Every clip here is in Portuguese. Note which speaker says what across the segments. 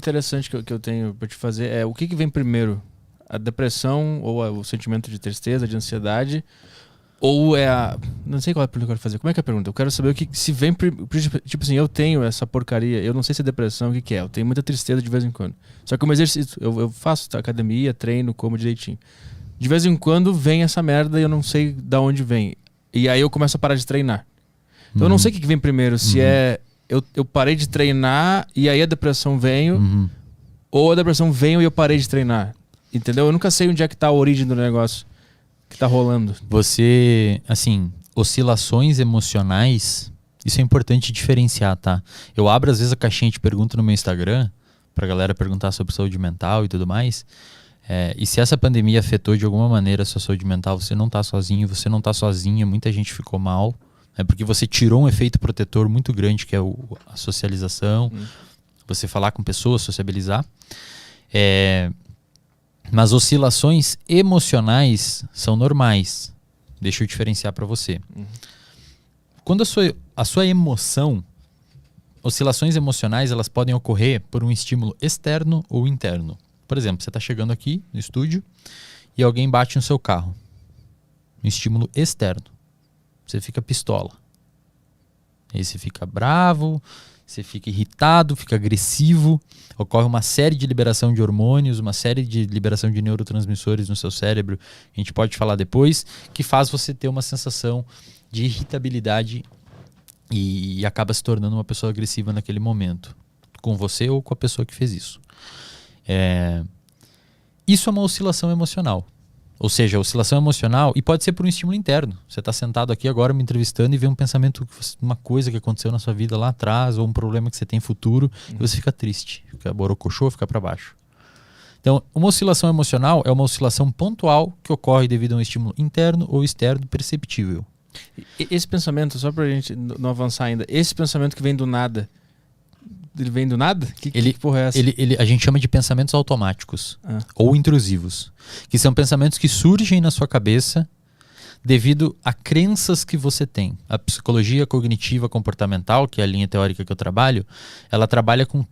Speaker 1: interessante que eu tenho para te fazer é o que vem primeiro? A depressão ou o sentimento de tristeza, de ansiedade? Ou é a... Não sei qual é a pergunta que eu quero fazer. Como é que é a pergunta? Eu quero saber o que se vem... Tipo assim, eu tenho essa porcaria. Eu não sei se é depressão, o que é. Eu tenho muita tristeza de vez em quando. Só que eu me exercito. Eu faço academia, treino, como direitinho. De vez em quando vem essa merda e eu não sei de onde vem. E aí eu começo a parar de treinar. Então eu não sei o que vem primeiro. Se é... Eu parei de treinar e aí a depressão veio. Ou a depressão veio e eu parei de treinar. Entendeu? Eu nunca sei onde é que tá a origem do negócio que tá rolando.
Speaker 2: Você, assim, oscilações emocionais, isso é importante diferenciar, tá? Eu abro às vezes a caixinha de pergunta no meu Instagram, pra galera perguntar sobre saúde mental e tudo mais. E se essa pandemia afetou de alguma maneira a sua saúde mental, você não tá sozinho, você não tá sozinha, muita gente ficou mal. Porque você tirou um efeito protetor muito grande, que é a socialização, você falar com pessoas, sociabilizar. Mas oscilações emocionais são normais. Deixa eu diferenciar para você. Quando a sua emoção, oscilações emocionais, elas podem ocorrer por um estímulo externo ou interno. Por exemplo, você está chegando aqui no estúdio e alguém bate no seu carro. Um estímulo externo. Você fica pistola. Aí você fica bravo, você fica irritado, fica agressivo, ocorre uma série de liberação de hormônios, uma série de liberação de neurotransmissores no seu cérebro, a gente pode falar depois, que faz você ter uma sensação de irritabilidade e acaba se tornando uma pessoa agressiva naquele momento, com você ou com a pessoa que fez isso. Isso é uma oscilação emocional. Ou seja, a oscilação emocional, e pode ser por um estímulo interno. Você está sentado aqui agora me entrevistando e vê um pensamento, uma coisa que aconteceu na sua vida lá atrás, ou um problema que você tem futuro, e você fica triste, fica borocochô, fica para baixo. Então, uma oscilação emocional é uma oscilação pontual que ocorre devido a um estímulo interno ou externo perceptível.
Speaker 1: Esse pensamento, só pra gente não avançar ainda, esse pensamento que vem do nada, ele vem do nada? Que porra é essa?
Speaker 2: A gente chama de pensamentos automáticos ou intrusivos, que são pensamentos que surgem na sua cabeça devido a crenças que você tem. A psicologia cognitiva comportamental, que é a linha teórica que eu trabalho, ela trabalha com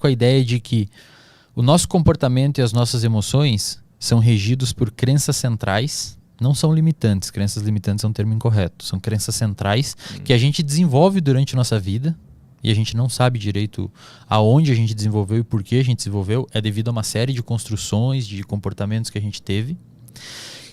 Speaker 2: a ideia de que o nosso comportamento e as nossas emoções são regidos por crenças centrais, não são limitantes. Crenças limitantes é um termo incorreto. São crenças centrais que a gente desenvolve durante a nossa vida, e a gente não sabe direito aonde a gente desenvolveu e por que a gente desenvolveu, é devido a uma série de construções, de comportamentos que a gente teve.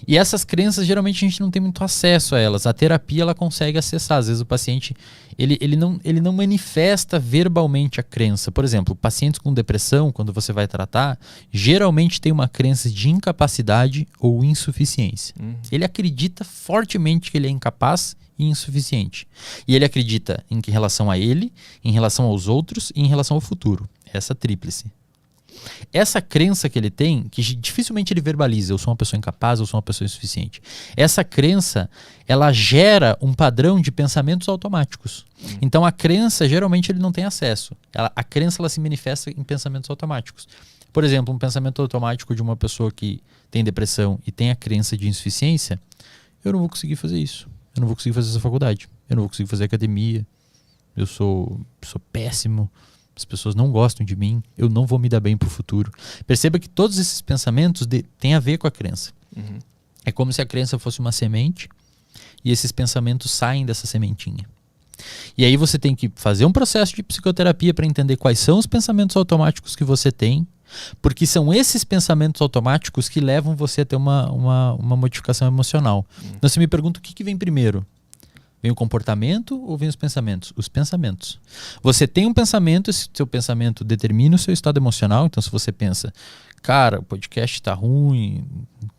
Speaker 2: E essas crenças, geralmente a gente não tem muito acesso a elas. A terapia, ela consegue acessar. Às vezes o paciente, ele não manifesta verbalmente a crença. Por exemplo, pacientes com depressão, quando você vai tratar, geralmente tem uma crença de incapacidade ou insuficiência. Ele acredita fortemente que ele é incapaz e insuficiente. E ele acredita em relação a ele, em relação aos outros e em relação ao futuro. Essa tríplice. Essa crença que ele tem, que dificilmente ele verbaliza, eu sou uma pessoa incapaz, eu sou uma pessoa insuficiente. Essa crença, ela gera um padrão de pensamentos automáticos. Então a crença, geralmente ele não tem acesso. A crença, ela se manifesta em pensamentos automáticos. Por exemplo, um pensamento automático de uma pessoa que tem depressão e tem a crença de insuficiência: eu não vou conseguir fazer isso. Eu não vou conseguir fazer essa faculdade. Eu não vou conseguir fazer academia. Eu sou péssimo. As pessoas não gostam de mim. Eu não vou me dar bem pro futuro. Perceba que todos esses pensamentos têm a ver com a crença. É como se a crença fosse uma semente e esses pensamentos saem dessa sementinha. E aí você tem que fazer um processo de psicoterapia para entender quais são os pensamentos automáticos que você tem, porque são esses pensamentos automáticos que levam você a ter uma modificação emocional. Então você me pergunta o que vem primeiro? Vem o comportamento ou vem os pensamentos? Os pensamentos. Você tem um pensamento, esse seu pensamento determina o seu estado emocional. Então se você pensa, cara, o podcast tá ruim,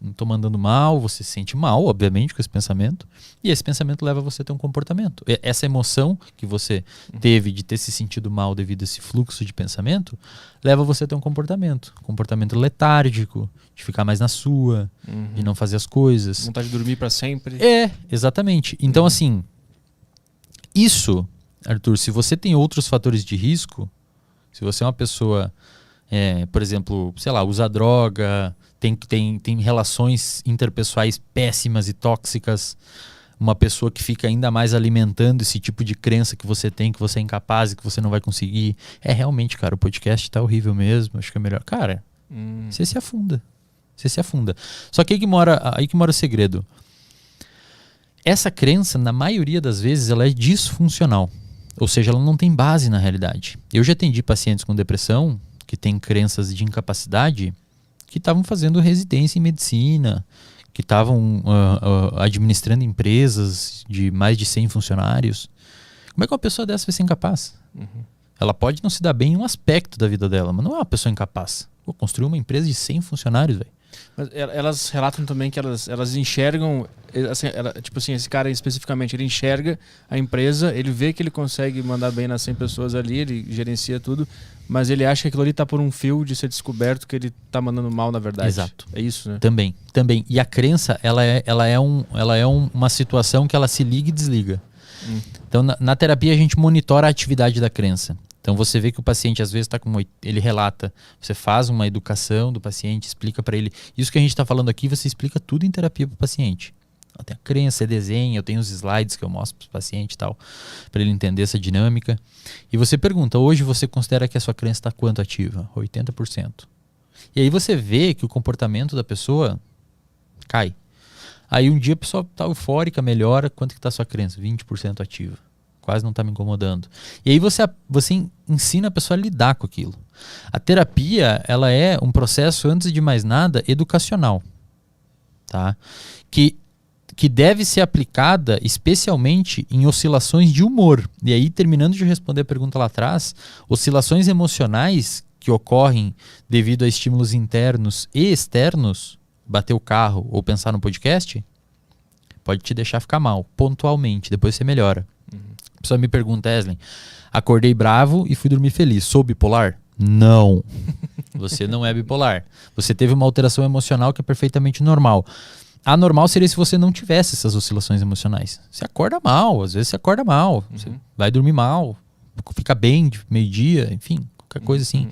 Speaker 2: não tô mandando mal, você se sente mal, obviamente, com esse pensamento. E esse pensamento leva você a ter um comportamento. Essa emoção que você teve de ter se sentido mal devido a esse fluxo de pensamento, leva você a ter um comportamento. Comportamento letárgico, de ficar mais na sua, de não fazer as coisas.
Speaker 1: Vontade de dormir para sempre.
Speaker 2: Exatamente. Então, assim, isso, Arthur, se você tem outros fatores de risco, se você é uma pessoa, por exemplo, sei lá, usa droga, tem relações interpessoais péssimas e tóxicas, uma pessoa que fica ainda mais alimentando esse tipo de crença que você tem, que você é incapaz e que você não vai conseguir. Realmente, cara, o podcast tá horrível mesmo, acho que é melhor. Cara, você se afunda. Você se afunda. Só que aí que mora o segredo. Essa crença, na maioria das vezes, ela é disfuncional. Ou seja, ela não tem base na realidade. Eu já atendi pacientes com depressão, que têm crenças de incapacidade, que estavam fazendo residência em medicina, que estavam administrando empresas de mais de 100 funcionários. Como é que uma pessoa dessa vai ser incapaz? Ela pode não se dar bem em um aspecto da vida dela, mas não é uma pessoa incapaz. Vou construir uma empresa de 100 funcionários, velho.
Speaker 1: Mas elas relatam também que elas enxergam, assim, tipo assim, esse cara especificamente, ele enxerga a empresa, ele vê que ele consegue mandar bem nas 100 pessoas ali, ele gerencia tudo, mas ele acha que aquilo ali tá por um fio de ser descoberto que ele tá mandando mal, na verdade.
Speaker 2: Exato.
Speaker 1: É isso, né?
Speaker 2: Também. E a crença, ela é uma situação que ela se liga e desliga. Então, na terapia, a gente monitora a atividade da crença. Então, você vê que o paciente, às vezes, ele relata. Você faz uma educação do paciente, explica para ele. Isso que a gente está falando aqui, você explica tudo em terapia para o paciente. Tem a crença, você desenha, eu tenho os slides que eu mostro para o paciente e tal, para ele entender essa dinâmica. E você pergunta, hoje você considera que a sua crença está quanto ativa? 80%. E aí você vê que o comportamento da pessoa cai. Aí um dia a pessoa está eufórica, melhora, quanto que está a sua crença? 20% ativa. Quase não está me incomodando. E aí você ensina a pessoa a lidar com aquilo. A terapia, ela é um processo, antes de mais nada, educacional. Tá? Que deve ser aplicada especialmente em oscilações de humor. E aí, terminando de responder a pergunta lá atrás, oscilações emocionais que ocorrem devido a estímulos internos e externos, bater o carro ou pensar no podcast, pode te deixar ficar mal, pontualmente, depois você melhora. A pessoa me pergunta, Eslen, acordei bravo e fui dormir feliz, sou bipolar? Não, você não é bipolar. Você teve uma alteração emocional que é perfeitamente normal. Anormal seria se você não tivesse essas oscilações emocionais. Você acorda mal, às vezes você acorda mal, você vai dormir mal, fica bem de meio-dia, enfim, qualquer coisa assim.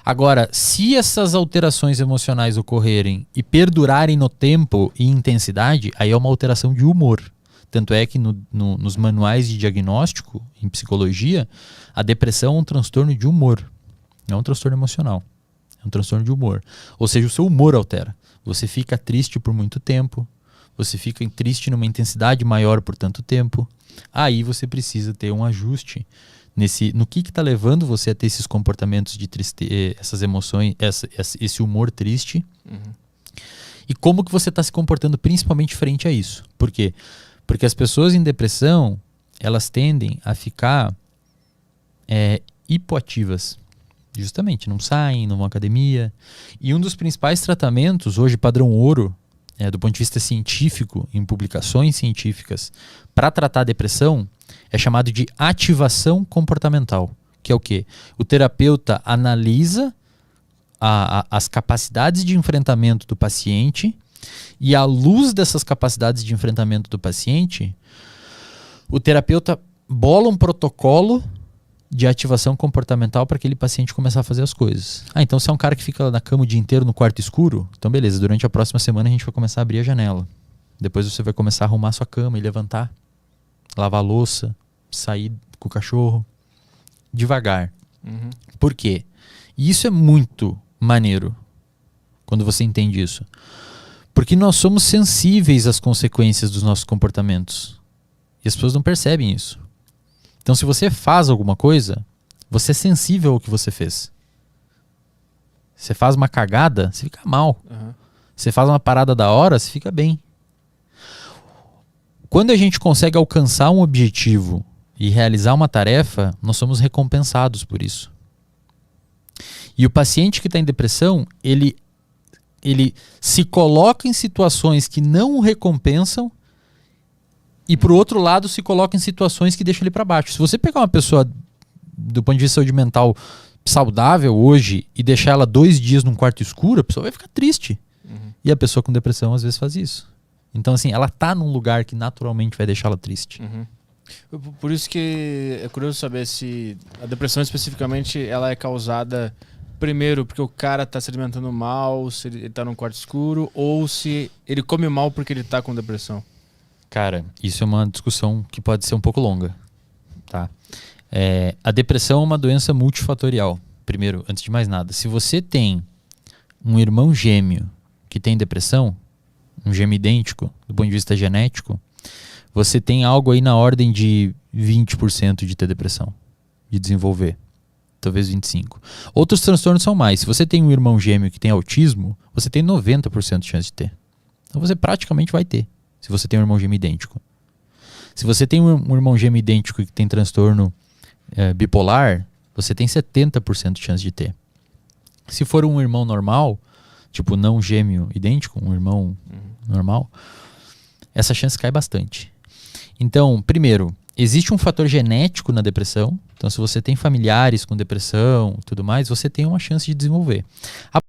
Speaker 2: Agora, se essas alterações emocionais ocorrerem e perdurarem no tempo e intensidade, aí é uma alteração de humor. Tanto é que nos manuais de diagnóstico em psicologia, a depressão é um transtorno de humor, não é um transtorno emocional, é um transtorno de humor. Ou seja, o seu humor altera. Você fica triste por muito tempo, você fica triste numa intensidade maior por tanto tempo. Aí você precisa ter um ajuste no que está levando você a ter esses comportamentos de tristeza, essas emoções, esse humor triste. E como que você está se comportando principalmente frente a isso. Por quê? Porque as pessoas em depressão, elas tendem a ficar hipoativas. Justamente, não saem, não vão à academia. E um dos principais tratamentos, hoje padrão ouro, do ponto de vista científico, em publicações científicas, para tratar a depressão, é chamado de ativação comportamental. Que é o quê? O terapeuta analisa as capacidades de enfrentamento do paciente e, à luz dessas capacidades de enfrentamento do paciente, o terapeuta bola um protocolo de ativação comportamental para aquele paciente começar a fazer as coisas. Então se é um cara que fica na cama o dia inteiro no quarto escuro, então beleza, durante a próxima semana a gente vai começar a abrir a janela. Depois você vai começar a arrumar sua cama e levantar, lavar a louça, sair com o cachorro, devagar. Por quê? E isso é muito maneiro quando você entende isso. Porque nós somos sensíveis às consequências dos nossos comportamentos. E as pessoas não percebem isso. Então, se você faz alguma coisa, você é sensível ao que você fez. Você faz uma cagada, você fica mal. Você faz uma parada da hora, você fica bem. Quando a gente consegue alcançar um objetivo e realizar uma tarefa, nós somos recompensados por isso. E o paciente que está em depressão, ele se coloca em situações que não o recompensam e, por outro lado, se coloca em situações que deixam ele para baixo. Se você pegar uma pessoa do ponto de vista de saúde mental saudável hoje e deixar ela 2 dias num quarto escuro, a pessoa vai ficar triste. E a pessoa com depressão às vezes faz isso. Então, assim, ela tá num lugar que naturalmente vai deixá-la triste.
Speaker 1: Por isso que é curioso saber se a depressão especificamente ela é causada primeiro porque o cara tá se alimentando mal, se ele tá num quarto escuro, ou se ele come mal porque ele tá com depressão.
Speaker 2: Cara, isso é uma discussão que pode ser um pouco longa, tá? A depressão é uma doença multifatorial. Primeiro, antes de mais nada, se você tem um irmão gêmeo que tem depressão, um gêmeo idêntico, do ponto de vista genético, você tem algo aí na ordem de 20% de ter depressão, de desenvolver. Talvez 25%. Outros transtornos são mais. Se você tem um irmão gêmeo que tem autismo, você tem 90% de chance de ter. Então você praticamente vai ter, se você tem um irmão gêmeo idêntico. Se você tem um irmão gêmeo idêntico que tem transtorno bipolar, você tem 70% de chance de ter. Se for um irmão normal, tipo não gêmeo idêntico, um irmão normal, essa chance cai bastante. Então, primeiro, existe um fator genético na depressão. Então, se você tem familiares com depressão e tudo mais, você tem uma chance de desenvolver.